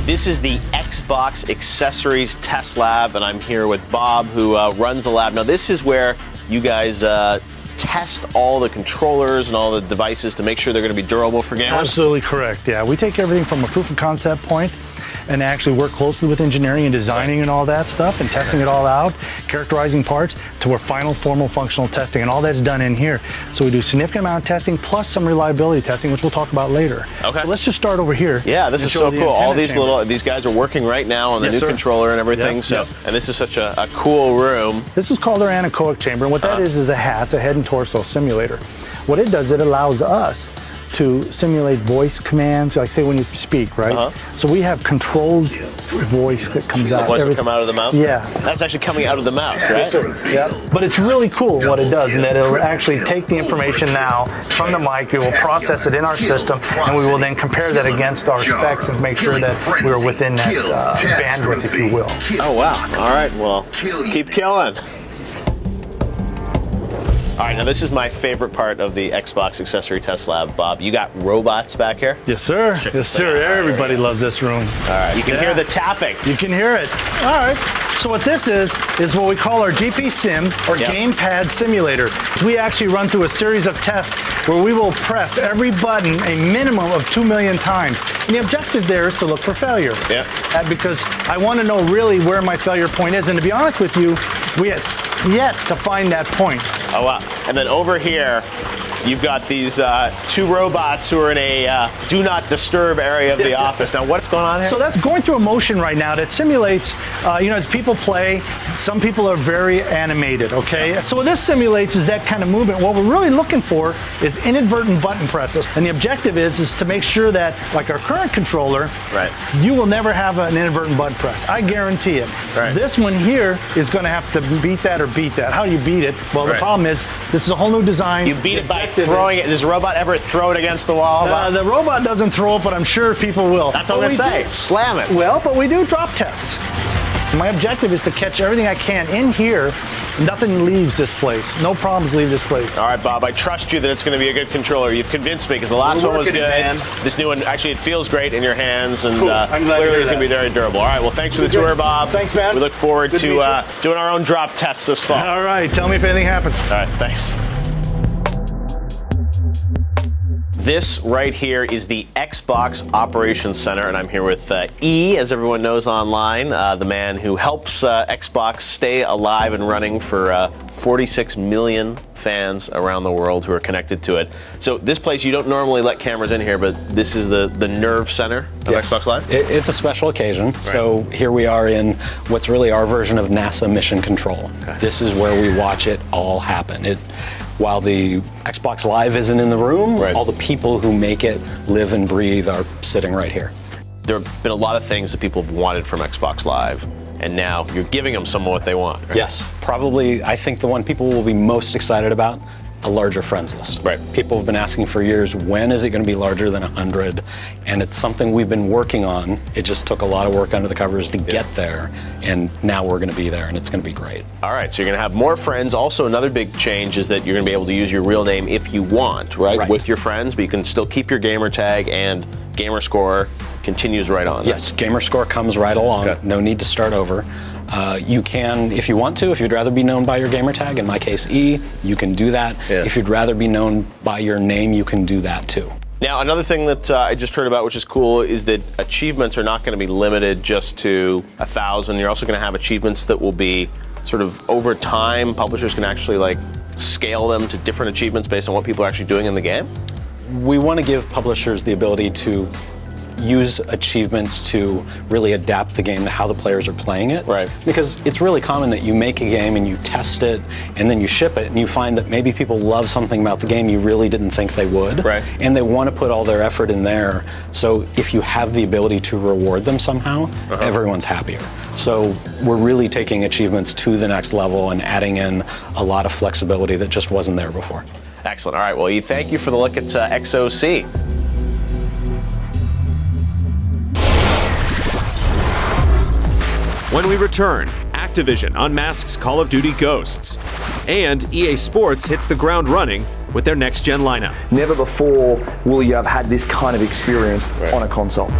This is the Xbox Accessories Test Lab, and I'm here with Bob, who runs the lab. Now, this is where you guys test all the controllers and all the devices to make sure they're going to be durable for gamers? Absolutely correct, yeah. We take everything from a proof of concept point and actually work closely with engineering and designing and all that stuff and testing it all out, characterizing parts to our final formal functional testing, and all that's done in here. So we do a significant amount of testing plus some reliability testing, which we'll talk about later. Okay. So let's just start over here. Yeah, this is so cool. All these guys are working right now on the new controller and everything. Yep. And this is such a cool room. This is called our anechoic chamber, and what that is a hat. It's a head and torso simulator. What it does, it allows us to simulate voice commands, like say when you speak, right? So we have controlled voice that comes out. The voice will come out of the mouth? Yeah. That's actually coming out of the mouth, right? Yes, sir. Yeah. But it's really cool what it does, in that it'll actually take the information now from the mic, it will process it in our system, and we will then compare that against our specs and make sure that we're within that bandwidth, if you will. Oh, wow. All right, well, keep killing. All right, now this is my favorite part of the Xbox Accessory Test Lab, Bob. You got robots back here? Yes, sir. Yes, sir. Everybody loves this room. All right, you can hear the tapping. You can hear it. All right. So what this is what we call our GP Sim, or Gamepad Simulator. We actually run through a series of tests where we will press every button a minimum of 2 million times. And the objective there is to look for failure. Yeah. Because I want to know really where my failure point is. And to be honest with you, we have yet to find that point. Oh, wow. And then over here, you've got these two robots who are in a do not disturb area of the office. Now, what's going on here? So that's going through a motion right now that simulates, as people play, some people are very animated, okay? So what this simulates is that kind of movement. What we're really looking for is inadvertent button presses. And the objective is to make sure that, like our current controller, you will never have an inadvertent button press. I guarantee it. Right. This one here is going to have to beat that or beat that. How do you beat it? Well, the problem is, this is a whole new design. You beat it by throwing it. Does the robot ever throw it against the wall? The robot doesn't throw it, but I'm sure people will. That's what I'm going to say. Slam it. Well, but we do drop tests. My objective is to catch everything I can in here. Nothing leaves this place. No problems leave this place. All right, Bob, I trust you that it's going to be a good controller. You've convinced me, because the last one was good. Man. This new one, actually, it feels great in your hands, and clearly it's going to be very durable. All right, well, thanks for the tour, Bob. Thanks, man. We look forward to doing our own drop tests this fall. All right, tell me if anything happens. All right, thanks. This right here is the Xbox Operations Center, and I'm here with E, as everyone knows online, the man who helps Xbox stay alive and running for 46 million fans around the world who are connected to it. So this place, you don't normally let cameras in here, but this is the nerve center of Xbox Live? It's a special occasion. Right. So here we are in what's really our version of NASA Mission Control. Okay. This is where we watch it all happen. While the Xbox Live isn't in the room, all the people who make it live and breathe are sitting right here. There have been a lot of things that people have wanted from Xbox Live, and now you're giving them some of what they want. Right? Yes, probably, I think the one people will be most excited about, a larger friends list. Right. People have been asking for years, when is it going to be larger than 100? And it's something we've been working on. It just took a lot of work under the covers to get there, and now we're going to be there, and it's going to be great. All right, so you're going to have more friends. Also, another big change is that you're going to be able to use your real name if you want, right? With your friends, but you can still keep your gamer tag, and gamer score continues right on. Yes, gamer score comes right along. Okay. No need to start over. You can, if you want to, if you'd rather be known by your gamer tag, in my case E, you can do that. Yeah. If you'd rather be known by your name, you can do that too. Now, another thing that I just heard about, which is cool, is that achievements are not going to be limited just to 1,000. You're also going to have achievements that will be sort of over time. Publishers can actually scale them to different achievements based on what people are actually doing in the game. We want to give publishers the ability to use achievements to really adapt the game to how the players are playing it. Right. Because it's really common that you make a game and you test it and then you ship it and you find that maybe people love something about the game you really didn't think they would. Right. And they want to put all their effort in there. So if you have the ability to reward them somehow, everyone's happier. So we're really taking achievements to the next level and adding in a lot of flexibility that just wasn't there before. Excellent. All right. Well, thank you for the look at XOC. When we return, Activision unmasks Call of Duty Ghosts, and EA Sports hits the ground running with their next-gen lineup. Never before will you have had this kind of experience on a console.